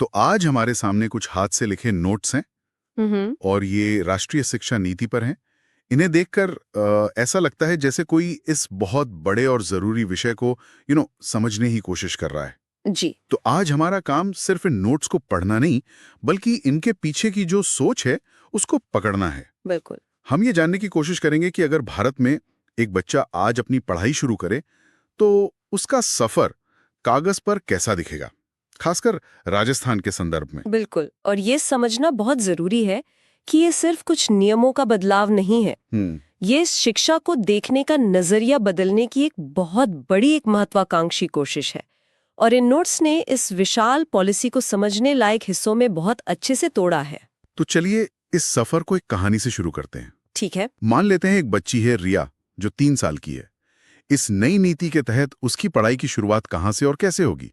तो आज हमारे सामने कुछ हाथ से लिखे नोट्स हैं और ये राष्ट्रीय शिक्षा नीति पर हैं। इन्हें देखकर ऐसा लगता है जैसे कोई इस बहुत बड़े और जरूरी विषय को समझने ही कोशिश कर रहा है। जी। तो आज हमारा काम सिर्फ इन नोट्स को पढ़ना नहीं, बल्कि इनके पीछे की जो सोच है उसको पकड़ना है। बिल्कुल। हम ये जानने की कोशिश करेंगे कि अगर भारत में एक बच्चा आज अपनी पढ़ाई शुरू करे तो उसका सफर कागज पर कैसा दिखेगा, खासकर राजस्थान के संदर्भ में। बिल्कुल, और ये समझना बहुत जरूरी है कि ये सिर्फ कुछ नियमों का बदलाव नहीं है। ये शिक्षा को देखने का नजरिया बदलने की एक बहुत बड़ी एक महत्वाकांक्षी कोशिश है। और इन नोट्स ने इस विशाल पॉलिसी को समझने लायक हिस्सों में बहुत अच्छे से तोड़ा है। तो चलिए इस सफर को एक कहानी से शुरू करते हैं। ठीक है। मान लेते हैं एक बच्ची है रिया, जो 3 साल की है। इस नई नीति के तहत उसकी पढ़ाई की शुरुआत कहां से और कैसे होगी?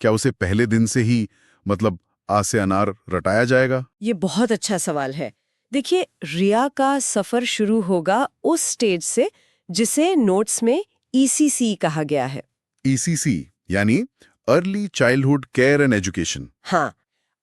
क्या उसे पहले दिन से ही मतलब आ से अनार रटाया जाएगा? ये बहुत अच्छा सवाल है। देखिए, रिया का सफर शुरू होगा उस स्टेज से जिसे नोट्स में ECC कहा गया है। ECC यानी early childhood care and education. हाँ,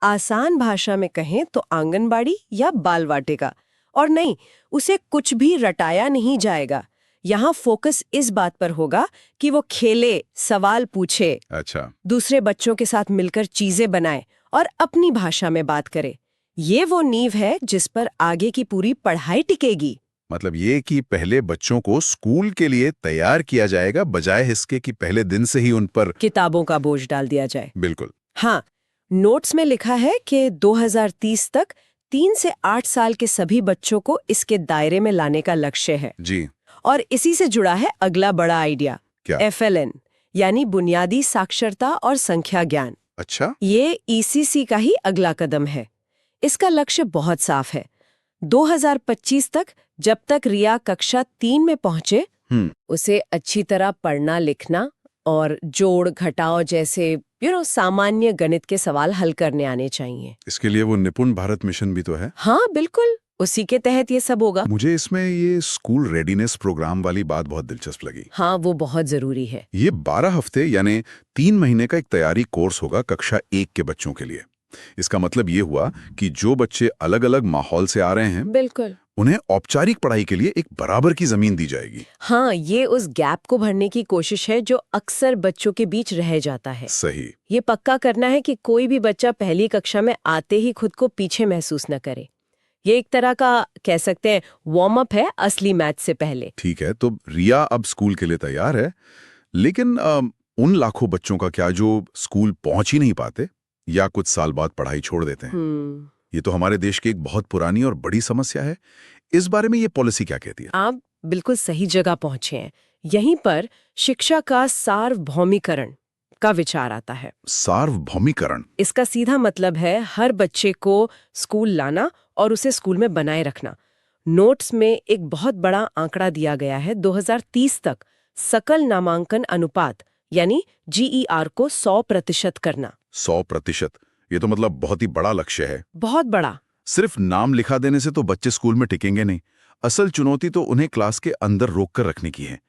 आसान भाषा में कहें तो आंगनबाड़ी या बाल वाटिका। और नहीं, उसे कुछ भी रटाया नहीं जाएगा। यहाँ फोकस इस बात पर होगा कि वो खेले, सवाल पूछे, अच्छा, दूसरे बच्चों के साथ मिलकर चीजें बनाए और अपनी भाषा में बात करे। ये वो नींव है जिस पर आगे की पूरी पढ़ाई टिकेगी। मतलब ये कि पहले बच्चों को स्कूल के लिए तैयार किया जाएगा, बजाय इसके कि पहले दिन से ही उन पर किताबों का बोझ डाल दिया जाए। बिल्कुल। हाँ, नोट्स में लिखा है कि 2030 तक 3 से 8 साल के सभी बच्चों को इसके दायरे में लाने का लक्ष्य है। जी। और इसी से जुड़ा है अगला बड़ा आइडिया, क्या? FLN यानी बुनियादी साक्षरता और संख्या ज्ञान। अच्छा। ये ECC का ही अगला कदम है। इसका लक्ष्य बहुत साफ है। 2025 तक जब तक रिया कक्षा 3 में पहुंचे, उसे अच्छी तरह पढ़ना लिखना और जोड़ घटाव जैसे सामान्य गणित के सवाल हल करने आने चाहिए। इसके लिए वो निपुण भारत मिशन भी तो है। हाँ बिल्कुल, उसी के तहत ये सब होगा। मुझे इसमें ये स्कूल रेडीनेस प्रोग्राम वाली बात बहुत दिलचस्प लगी। हाँ, वो बहुत जरूरी है। ये 12 हफ्ते यानी 3 महीने का एक तैयारी कोर्स होगा कक्षा 1 के बच्चों के लिए। इसका मतलब ये हुआ कि जो बच्चे अलग अलग माहौल से आ रहे हैं, बिल्कुल, उन्हें औपचारिक पढ़ाई के लिए एक बराबर की जमीन दी जाएगी। हाँ, ये उस गैप को भरने की कोशिश है जो अक्सर बच्चों के बीच रह जाता है। सही। ये पक्का करना है कि कोई भी बच्चा पहली कक्षा में आते ही खुद को पीछे महसूस न करे। ये एक तरह का कह सकते हैं वार्म अप है असली मैच से पहले। ठीक है, तो रिया अब स्कूल के लिए तैयार है, लेकिन उन लाखों बच्चों का क्या जो स्कूल पहुंच ही नहीं पाते या कुछ साल बाद पढ़ाई छोड़ देते हैं? ये तो हमारे देश की एक बहुत पुरानी और बड़ी समस्या है। इस बारे में ये पॉलिसी क्या कहती है? आप बिल्कुल सही जगह पहुंचे हैं। यहीं पर शिक्षा का सार्वभौमिकरण का विचार आता है। सार्वभौमिकरण? इसका सीधा मतलब है हर बच्चे को स्कूल लाना और उसे स्कूल में बनाए रखना। नोट्स में एक बहुत बड़ा आंकड़ा दिया गया है, 2030 तक सकल नामांकन अनुपात यानी GER को 100% करना। 100%? ये तो मतलब बहुत ही बड़ा लक्ष्य है। बहुत बड़ा। सिर्फ नाम लिखा देने से तो बच्चे स्कूल में टिकेंगे नहीं। असल चुनौती तो उन्हें क्लास के अंदर रोक कर रखने की है।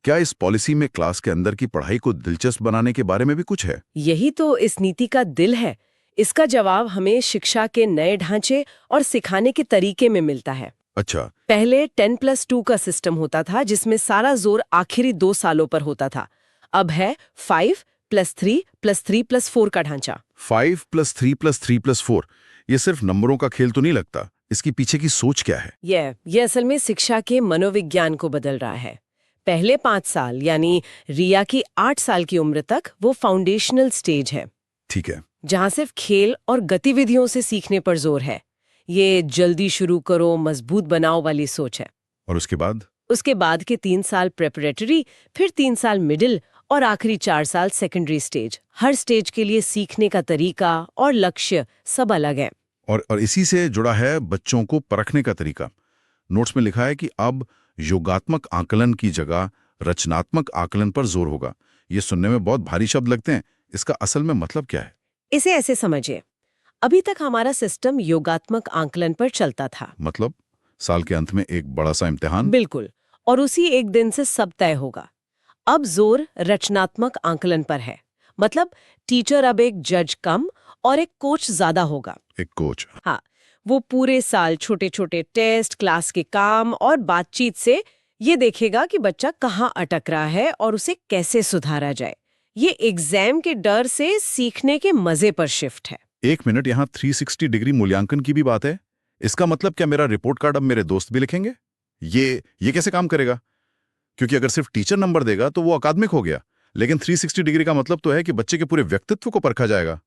क्या इस पॉलिसी में क्लास के अंदर की पढ़ाई को दिलचस्प बनाने के बारे में भी कुछ है? यही तो इस नीति का दिल है। इसका जवाब हमें शिक्षा के नए ढांचे और सिखाने के तरीके में मिलता है। अच्छा। पहले 10+2 का सिस्टम होता था जिसमें सारा जोर आखिरी 2 सालों पर होता था। अब है 5+3+3+4 का ढांचा। 5+3+3+4? ये सिर्फ नंबरों का खेल तो नहीं लगता। इसकी पीछे की सोच क्या है? ये असल में शिक्षा के मनोविज्ञान को बदल रहा है। पहले 5 साल यानी रिया की 8 साल की उम्र तक वो फाउंडेशनल स्टेज है। ठीक है। जहां सिर्फ खेल और गतिविधियों से सीखने पर जोर है। ये जल्दी शुरू करो, मजबूत बनाओ वाली सोच है। और उसके बाद? उसके बाद के 3 साल प्रेपरेटरी, फिर 3 साल मिडिल और आखिरी 4 साल सेकेंडरी स्टेज। हर स्टेज के लिए सीखने का तरीका और लक्ष्य सब अलग है। और इसी से जुड़ा है बच्चों को परखने का तरीका। नोट्स में लिखा है कि अब योगात्मक आकलन की जगह रचनात्मक आकलन पर जोर होगा। ये सुनने में बहुत भारी शब्द लगते हैं। इसका असल में मतलब क्या है? इसे ऐसे समझिए, अभी तक हमारा सिस्टम योगात्मक आकलन पर चलता था। मतलब साल के अंत में एक बड़ा सा इम्तिहान? बिल्कुल, और उसी एक दिन से सब तय होगा। अब जोर रचनात्मक आकलन पर है। मतलब टीचर अब एक जज कम और एक कोच ज्यादा होगा। एक कोच। हाँ, वो पूरे साल छोटे छोटे टेस्ट, क्लास के काम और बातचीत से ये देखेगा कि बच्चा कहाँ अटक रहा है और उसे कैसे सुधारा जाए। ये एग्जाम के डर से सीखने के मजे पर शिफ्ट है। 1 मिनट, यहाँ 360 डिग्री मूल्यांकन की भी बात है। इसका मतलब क्या मेरा रिपोर्ट कार्ड अब मेरे दोस्त भी लिखेंगे? ये कैसे काम करेगा? क्योंकि अगर सिर्फ टीचर नंबर देगा तो वो अकादमिक हो गया, लेकिन 360 डिग्री का मतलब तो है कि बच्चे के पूरे व्यक्तित्व को परखा जाएगा।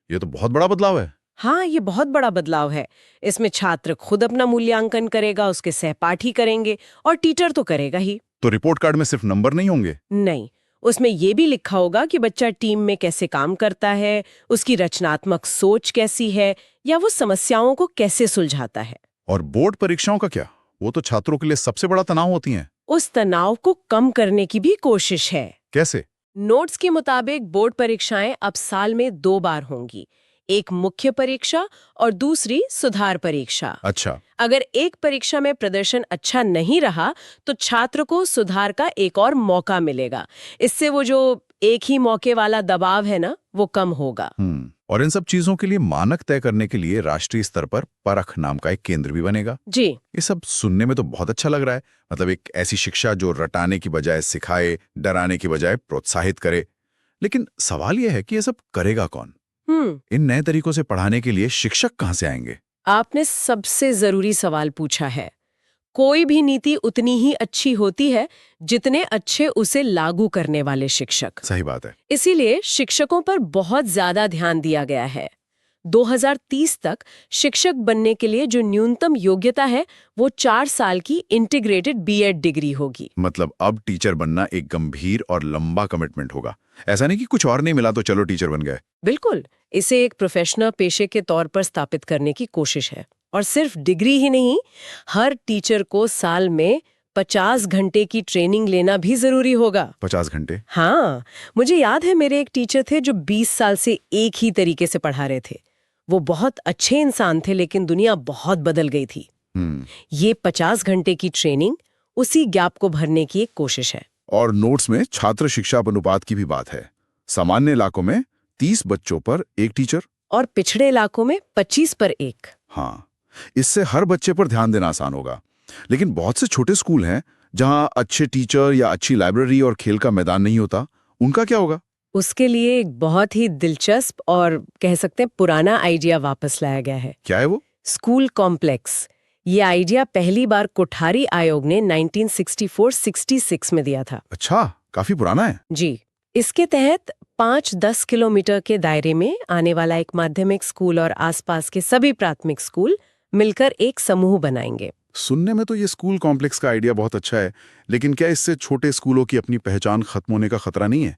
ये तो बहुत बड़ा बदलाव है। हाँ, ये बहुत बड़ा बदलाव है। इसमें छात्र खुद अपना मूल्यांकन करेगा, उसके सहपाठी करेंगे और टीचर तो करेगा ही। तो रिपोर्ट कार्ड में सिर्फ नंबर नहीं होंगे? नहीं, उसमें ये भी लिखा होगा कि बच्चा टीम में कैसे काम करता है, उसकी रचनात्मक सोच कैसी है, या वो समस्याओं को कैसे सुलझाता है। और बोर्ड परीक्षाओं का क्या? वो तो छात्रों के लिए सबसे बड़ा तनाव होती हैं। उस तनाव को कम करने की भी कोशिश है। कैसे? नोट्स के मुताबिक बोर्ड परीक्षाएं अब साल में 2 बार होंगी, एक मुख्य परीक्षा और दूसरी सुधार परीक्षा। अच्छा। अगर एक परीक्षा में प्रदर्शन अच्छा नहीं रहा तो छात्र को सुधार का एक और मौका मिलेगा। इससे वो जो एक ही मौके वाला दबाव है ना, वो कम होगा। और इन सब चीजों के लिए मानक तय करने के लिए राष्ट्रीय स्तर पर परख नाम का एक केंद्र भी बनेगा। जी, ये सब सुनने में तो बहुत अच्छा लग रहा है। मतलब एक ऐसी शिक्षा जो रटाने की बजाय सिखाए, डराने की बजाय प्रोत्साहित करे। लेकिन सवाल यह है कि ये सब करेगा कौन? इन नए तरीकों से पढ़ाने के लिए शिक्षक कहाँ से आएंगे? आपने सबसे जरूरी सवाल पूछा है। कोई भी नीति उतनी ही अच्छी होती है जितने अच्छे उसे लागू करने वाले शिक्षक। सही बात है। इसीलिए शिक्षकों पर बहुत ज्यादा ध्यान दिया गया है। 2030 तक शिक्षक बनने के लिए जो न्यूनतम योग्यता है वो 4 साल की इंटीग्रेटेड बीएड डिग्री होगी। मतलब अब टीचर बनना एक गंभीर और लंबा कमिटमेंट होगा। ऐसा नहीं कि कुछ और नहीं मिला तो चलो टीचर बन गए। बिल्कुल, इसे एक प्रोफेशनल पेशे के तौर पर स्थापित करने की कोशिश है। और सिर्फ डिग्री ही नहीं, हर टीचर को साल में 50 घंटे की ट्रेनिंग लेना भी जरूरी होगा। 50 घंटे? हाँ, मुझे याद है मेरे एक टीचर थे जो 20 साल से एक ही तरीके से पढ़ा रहे थे। वो बहुत अच्छे इंसान थे, लेकिन दुनिया बहुत बदल गई थी। ये 50 घंटे की ट्रेनिंग उसी गैप को भरने की एक कोशिश है। और नोट्स में छात्र शिक्षा अनुपात की भी बात है। सामान्य इलाकों में 30 बच्चों पर एक टीचर और पिछड़े इलाकों में 25 पर 1। हाँ, इससे हर बच्चे पर ध्यान देना आसान होगा। लेकिन बहुत से छोटे स्कूल हैं जहां अच्छे टीचर या अच्छी लाइब्रेरी और खेल का मैदान नहीं होता, उनका क्या होगा? उसके लिए एक बहुत ही दिलचस्प और कह सकते हैं पुराना आइडिया वापस लाया गया है। क्या है वो? School complex. ये आइडिया पहली बार कोठारी आयोग ने 1964-66 में दिया था। अच्छा, काफी पुराना है। जी, इसके तहत 5-10 किलोमीटर के दायरे में आने वाला एक माध्यमिक स्कूल और आसपास के सभी प्राथमिक स्कूल मिलकर एक समूह बनाएंगे। सुनने में तो ये स्कूल कॉम्प्लेक्स का आइडिया बहुत अच्छा है, लेकिन क्या इससे छोटे स्कूलों की अपनी पहचान खत्म होने का खतरा नहीं है?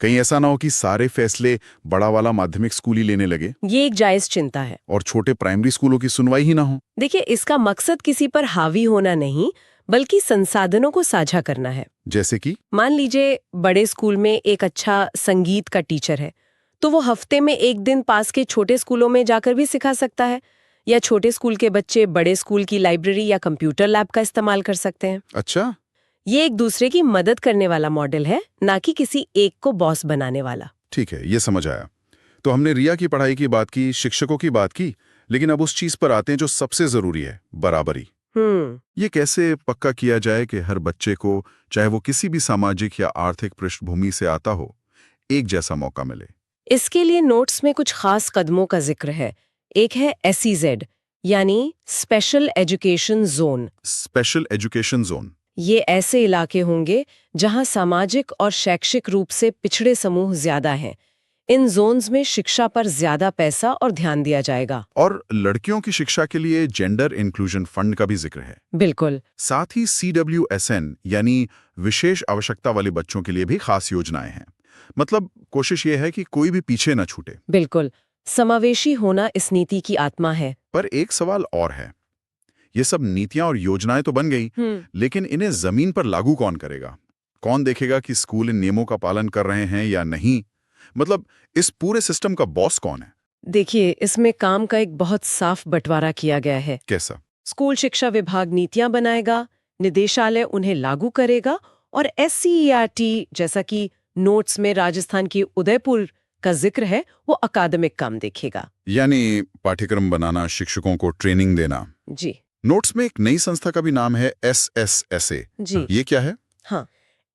कहीं ऐसा ना हो कि सारे फैसले बड़ा वाला माध्यमिक स्कूल ही लेने लगे? ये एक जायज चिंता है। और छोटे प्राइमरी स्कूलों की सुनवाई ही ना हो? देखिए, इसका मकसद किसी पर हावी होना नहीं, बल्कि संसाधनों को साझा करना है। जैसे कि? मान लीजिए बड़े स्कूल में एक अच्छा संगीत का टीचर है, तो वो हफ्ते में एक दिन पास के छोटे स्कूलों में जाकर भी सिखा सकता है। या छोटे स्कूल के बच्चे बड़े स्कूल की लाइब्रेरी या कंप्यूटर लैब का इस्तेमाल कर सकते हैं। अच्छा, ये एक दूसरे की मदद करने वाला मॉडल है, ना कि किसी एक को बॉस बनाने वाला। ठीक है, ये समझ आया। तो हमने रिया की पढ़ाई की बात की, शिक्षकों की बात की, लेकिन अब उस चीज पर आते हैं जो सबसे जरूरी है, बराबरी। ये कैसे पक्का किया जाए कि हर बच्चे को, चाहे वो किसी भी सामाजिक या आर्थिक पृष्ठभूमि से आता हो, एक जैसा मौका मिले? इसके लिए नोट्स में कुछ खास कदमों का जिक्र है। एक है SEZ, यानी special education zone. Special education zone? ये ऐसे इलाके होंगे जहां सामाजिक और शैक्षिक रूप से पिछड़े समूह ज्यादा हैं। इन जोन्स में शिक्षा पर ज्यादा पैसा और ध्यान दिया जाएगा। और लड़कियों की शिक्षा के लिए जेंडर इंक्लूजन फंड का भी जिक्र है। बिल्कुल। साथ ही CWSN यानी विशेष आवश्यकता वाले बच्चों के लिए भी खास योजनाएं हैं। मतलब कोशिश ये है कि कोई भी पीछे न छूटे। बिल्कुल, समावेशी होना इस नीति की आत्मा है। पर एक सवाल और है, ये सब नीतियां और योजनाएं तो बन गई, लेकिन इन्हें जमीन पर लागू कौन करेगा? कौन देखेगा कि स्कूल इन नियमों का पालन कर रहे हैं या नहीं? मतलब इस पूरे सिस्टम का बॉस कौन है? देखिए, इसमें काम का एक बहुत साफ बंटवारा किया गया है। कैसा? स्कूल शिक्षा विभाग नीतियां बनाएगा, निदेशालय उन्हें लागू करेगा और SCERT, जैसा कि नोट्स में राजस्थान की उदयपुर का जिक्र है वो अकादमिक काम देखेगा। यानी पाठ्यक्रम बनाना, शिक्षकों को ट्रेनिंग देना। जी नोट्स में एक नई संस्था का भी नाम है SSSA। जी ये क्या है? हाँ,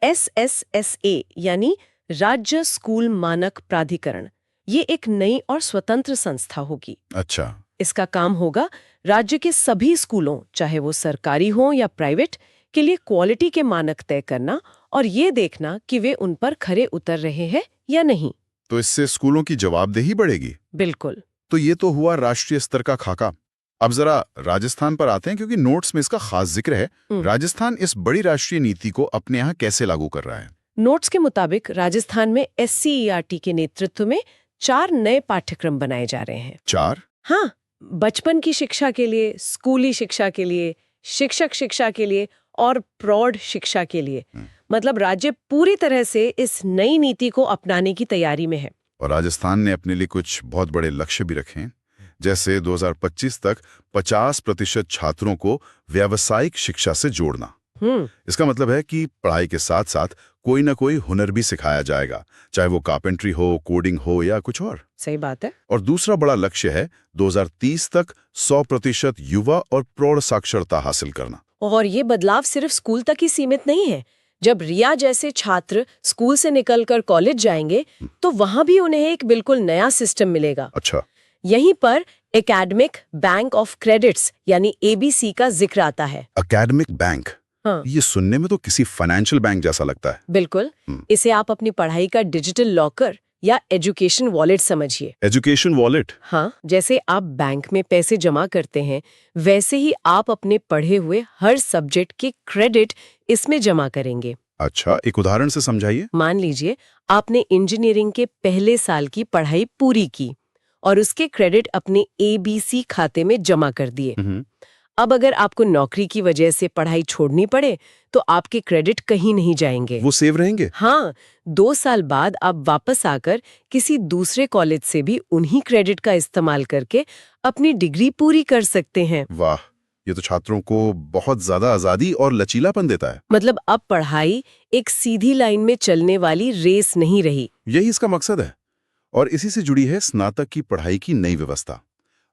SSSA यानी राज्य स्कूल मानक प्राधिकरण, ये एक नई और स्वतंत्र संस्था होगी। अच्छा। इसका काम होगा राज्य के सभी स्कूलों, चाहे वो सरकारी हों या प्राइवेट, के लिए क्वालिटी के मानक तय करना और ये देखना कि वे उन पर खरे उतर रहे हैं या नहीं। तो इससे स्कूलों की जवाबदेही बढ़ेगी। बिल्कुल। तो ये तो हुआ राष्ट्रीय स्तर का खाका। अब जरा राजस्थान पर आते हैं, क्योंकि नोट्स में इसका खास जिक्र है। राजस्थान इस बड़ी राष्ट्रीय नीति को अपने यहाँ कैसे लागू कर रहा है? नोट्स के मुताबिक राजस्थान में SCERT के नेतृत्व में 4 नए पाठ्यक्रम बनाए जा रहे हैं। 4? हाँ, बचपन की शिक्षा के लिए, स्कूली शिक्षा के लिए, शिक्षक शिक्षा के लिए और प्रौढ़ शिक्षा के लिए। मतलब राज्य पूरी तरह से इस नई नीति को अपनाने की तैयारी में है। और राजस्थान ने अपने लिए कुछ बहुत बड़े लक्ष्य भी रखे हैं, जैसे 2025 तक 50% छात्रों को व्यावसायिक शिक्षा से जोड़ना। इसका मतलब है कि पढ़ाई के साथ साथ कोई ना कोई हुनर भी सिखाया जाएगा, चाहे वो कारपेंट्री हो, कोडिंग हो या कुछ और। सही बात है। और दूसरा बड़ा लक्ष्य है 2030 तक 100% युवा और प्रौढ़ साक्षरता हासिल करना। और ये बदलाव सिर्फ स्कूल तक ही सीमित नहीं है। जब रिया जैसे छात्र स्कूल से निकलकर कॉलेज जाएंगे तो वहां भी उन्हें एक बिल्कुल नया सिस्टम मिलेगा। अच्छा। यहीं पर एकेडमिक बैंक ऑफ क्रेडिट्स यानी ABC का जिक्र आता है। Academic bank? हाँ। ये सुनने में तो किसी फाइनेंशियल बैंक जैसा लगता है। बिल्कुल। इसे आप अपनी पढ़ाई का डिजिटल लॉकर या एजुकेशन वॉलेट समझिए। Education wallet? हाँ, जैसे आप बैंक में पैसे जमा करते हैं वैसे ही आप अपने पढ़े हुए हर सब्जेक्ट के क्रेडिट इसमें जमा करेंगे। अच्छा, एक उदाहरण से समझाइए। मान लीजिए आपने इंजीनियरिंग के पहले साल की पढ़ाई पूरी की और उसके क्रेडिट अपने ABC खाते में जमा कर दिए। अब अगर आपको नौकरी की वजह से पढ़ाई छोड़नी पड़े तो आपके क्रेडिट कहीं नहीं जाएंगे, वो सेव रहेंगे। हाँ, 2 साल बाद आप वापस आकर किसी दूसरे कॉलेज से भी उन्हीं क्रेडिट का इस्तेमाल करके अपनी डिग्री पूरी कर सकते हैं। वाह, ये तो छात्रों को बहुत ज्यादा आजादी और लचीलापन देता है। मतलब अब पढ़ाई एक सीधी लाइन में चलने वाली रेस नहीं रही। यही इसका मकसद है। और इसी से जुड़ी है स्नातक की पढ़ाई की नई व्यवस्था।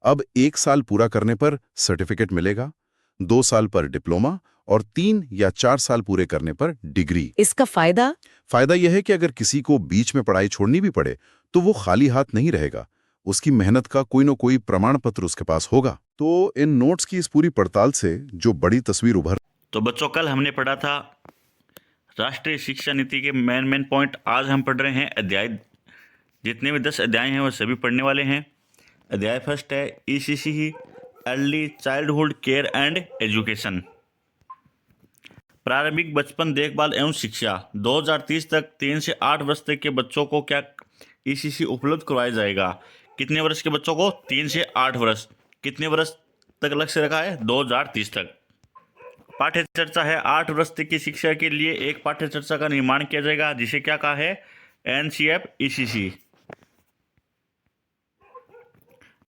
अब 1 साल पूरा करने पर सर्टिफिकेट मिलेगा, 2 साल पर डिप्लोमा और 3 या 4 साल पूरे करने पर डिग्री। इसका फायदा यह है कि अगर किसी को बीच में पढ़ाई छोड़नी भी पड़े तो वो खाली हाथ नहीं रहेगा, उसकी मेहनत का कोई न कोई प्रमाण पत्र उसके पास होगा। तो इन नोट्स की इस पूरी पड़ताल से जो बड़ी तस्वीर उभर। तो बच्चों, कल हमने पढ़ा था राष्ट्रीय शिक्षा नीति के मेन पॉइंट। आज हम पढ़ रहे हैं अध्याय। जितने भी 10 अध्याय हैं वो सभी पढ़ने वाले हैं। अध्याय फर्स्ट है ECC he, early childhood care and education, प्रारंभिक बचपन देखभाल एवं शिक्षा। 2030 तक 3 से 8 वर्ष तक के बच्चों को क्या ECC उपलब्ध करवाया जाएगा? कितने वर्ष के बच्चों को? 3 से 8 वर्ष। कितने वर्ष तक लक्ष्य रखा है? 2030 तक। पाठ्य चर्चा है 8 वर्ष तक की शिक्षा के लिए एक पाठ्य चर्चा का निर्माण किया जाएगा, जिसे क्या कहा है? NCF ECC।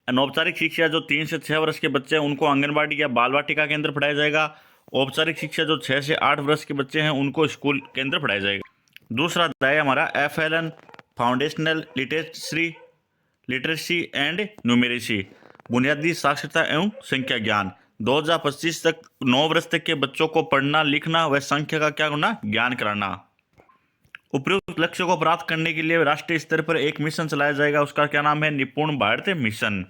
अनौपचारिक शिक्षा जो 3 से 6 वर्ष के बच्चे हैं उनको आंगनबाड़ी या बाल वाटिका के अंदर पढ़ाया जाएगा। औपचारिक शिक्षा जो 6 से 8 वर्ष के बच्चे हैं उनको स्कूल के अंदर पढ़ाया जाएगा। दूसरा अध्याय हमारा FLN foundational literacy and numeracy, बुनियादी साक्षरता एवं संख्या ज्ञान। 2025 तक 9 वर्ष तक के बच्चों को पढ़ना, लिखना व संख्या का क्या करना? ज्ञान कराना। उपयुक्त लक्ष्य को प्राप्त करने के लिए राष्ट्रीय स्तर पर एक मिशन चलाया जाएगा, उसका क्या नाम है? Nipun Bharat mission.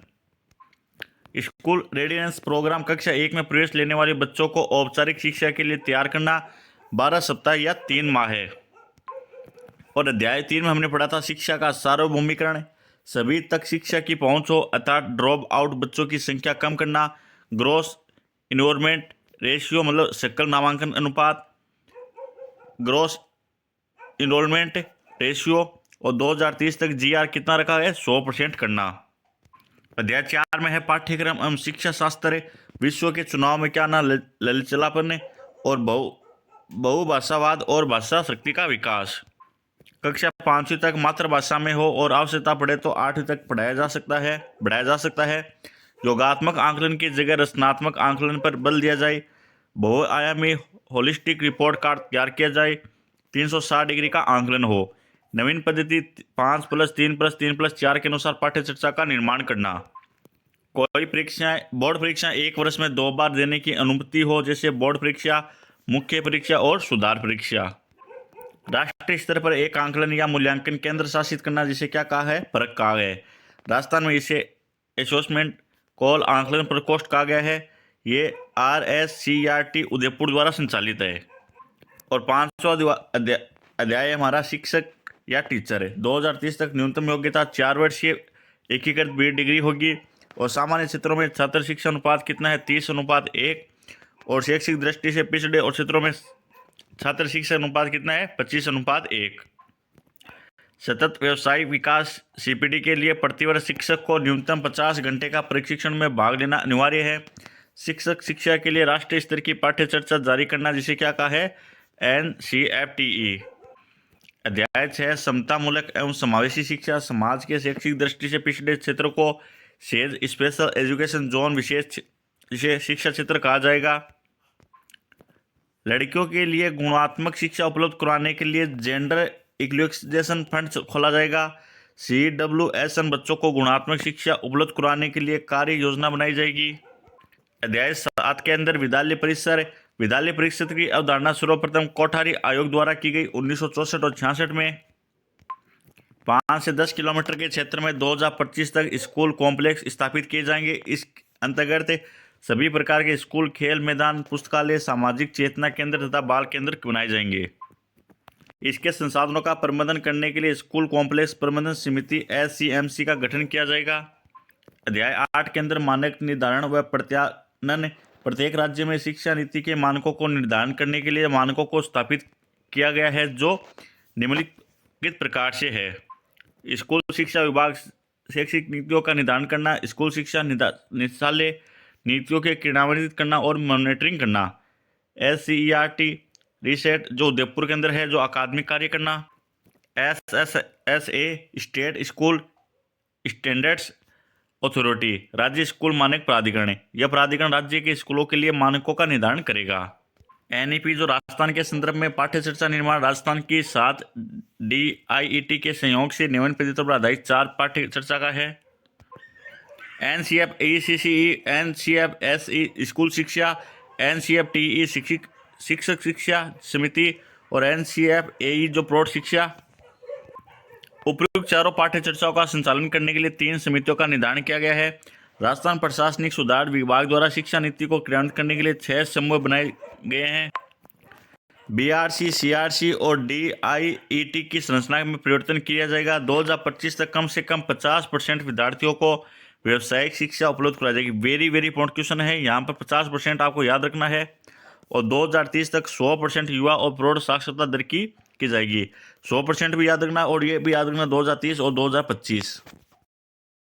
School readiness program कक्षा 1 में प्रवेश लेने वाले बच्चों को औपचारिक शिक्षा के लिए तैयार करना 12 सप्ताह या 3 माह है। और अध्याय 3 में हमने पढ़ा था शिक्षा का सार्वभौमिकरण, सभी तक शिक्षा की पहुंच हो अर्थात ड्रॉप आउट बच्चों की संख्या कम करना, ग्रोस इनरोलमेंट रेशियो मतलब सकल नामांकन अनुपात, ग्रोस इनरोलमेंट रेशियो, और 2030 तक GR कितना रखा है? 100% करना। अध्याय 4 में है पाठ्यक्रम एवं शिक्षा शास्त्र, विश्व के चुनाव में क्या ना लचीलापन और बहुभाषावाद और भाषा शक्ति का विकास। कक्षा 5वीं तक मातृभाषा में हो और आवश्यकता पड़े तो 8वीं तक बढ़ाया जा सकता है। योगात्मक आंकलन की जगह रचनात्मक आंकलन पर बल दिया जाए। बहुआयामी होलिस्टिक रिपोर्ट कार्ड तैयार किया जाए। 360 डिग्री का आंकलन हो। नवीन पद्धति 5+3+3+4 के अनुसार पाठ्य चर्चा का निर्माण करना। कोई परीक्षाएं बोर्ड परीक्षाएं 1 वर्ष में 2 बार देने की अनुमति हो, जैसे बोर्ड परीक्षा, मुख्य परीक्षा और सुधार परीक्षा। राष्ट्रीय स्तर पर एक आंकलन या मूल्यांकन केंद्र शासित करना, जिसे क्या कहा है, परख कहा है। राजस्थान में इसे एसेसमेंट कॉल आंकलन प्रकोष्ठ कहा गया है। ये RSCRT उदयपुर द्वारा संचालित है। और 5वां अध्याय हमारा शिक्षक या टीचर है। 2030 तक न्यूनतम योग्यता 4 वर्षीय एकीकृत BEd डिग्री होगी। और सामान्य क्षेत्रों में छात्र शिक्षा अनुपात कितना है, 30:1। और शैक्षिक दृष्टि से पिछड़े और क्षेत्रों में छात्र शिक्षा अनुपात कितना है, 25:1। सतत व्यवसायिक विकास CPD के लिए प्रतिवर्ष शिक्षक को न्यूनतम 50 घंटे का प्रशिक्षण में भाग लेना अनिवार्य है। शिक्षक शिक्षा के लिए राष्ट्रीय स्तर की पाठ्य चर्चा जारी करना, जिसे क्या कहा है, NCFTE। अध्याय 6 समतामूलक एवं समावेशी शिक्षा। समाज के शैक्षिक दृष्टि से पिछड़े क्षेत्र को सेज स्पेशल एजुकेशन जोन विशेष शिक्षा क्षेत्र कहा जाएगा। लड़कियों के लिए गुणात्मक शिक्षा उपलब्ध कराने के लिए जेंडर इक्वलाइजेशन फंड खोला जाएगा। CWSN बच्चों को गुणात्मक शिक्षा उपलब्ध कराने के लिए कार्य योजना बनाई जाएगी। अध्याय 7 के अंदर विद्यालय परिसर की अवधारणा सर्वप्रथम कोठारी आयोग द्वारा की गई 1964 और 66 में। 5 से 10 किलोमीटर के क्षेत्र में 2025 तक स्कूल कॉम्प्लेक्स स्थापित किए जाएंगे। इस अंतर्गत सभी प्रकार के स्कूल, खेल मैदान, पुस्तकालय, सामाजिक चेतना केंद्र तथा बाल केंद्र बनाए जाएंगे। इसके संसाधनों का प्रबंधन करने के लिए स्कूल कॉम्प्लेक्स प्रबंधन समिति SCMC का गठन किया जाएगा। अध्याय 8 के अंदर मानक निर्धारण व प्रत्यायन। प्रत्येक राज्य में शिक्षा नीति के मानकों को निर्धारण करने के लिए मानकों को स्थापित किया गया है, जो निम्नलिखित प्रकार से है। स्कूल शिक्षा विभाग शैक्षिक नीतियों का निर्धारण करना, स्कूल शिक्षा निदेशालय नीतियों के क्रियान्वित करना और मॉनिटरिंग करना। SCERT रिसेट जो उदयपुर के अंदर है, जो अकादमिक कार्य करना। SSSA state school standards authority राज्य स्कूल मानक प्राधिकरण है। यह प्राधिकरण राज्य के स्कूलों के लिए मानकों का निर्धारण करेगा। NEP जो राजस्थान के संदर्भ में पाठ्य चर्चा निर्माण राजस्थान की 7 DIET के संयोग से निम्न पद्धतियों पर आधारित 4 पाठ्य चर्चा का है। NCFECCE, NCFSE स्कूल शिक्षा, NCFTE शिक्षक शिक्षा समिति और NCFAE जो प्रौढ़ शिक्षा। उपयुक्त चारों पाठ्य चर्चाओं का संचालन करने के लिए 3 समितियों का निर्धारण किया गया है। राजस्थान प्रशासनिक सुधार विभाग द्वारा शिक्षा नीति को क्रियान्वित करने के लिए 6 समूह बनाए गए हैं। BRC, CRC और DIET की संरचना में परिवर्तन किया जाएगा। 2025 तक कम से कम 50% विद्यार्थियों को व्यावसायिक शिक्षा उपलब्ध कराई जाएगी। वेरी इंपॉर्टेंट क्वेश्चन है, यहाँ पर 50% आपको याद रखना है। और 2030 तक 100% युवा और प्रौढ़ साक्षरता दर की जाएगी। 100% भी याद रखना और ये भी याद रखना 2030 और 2025।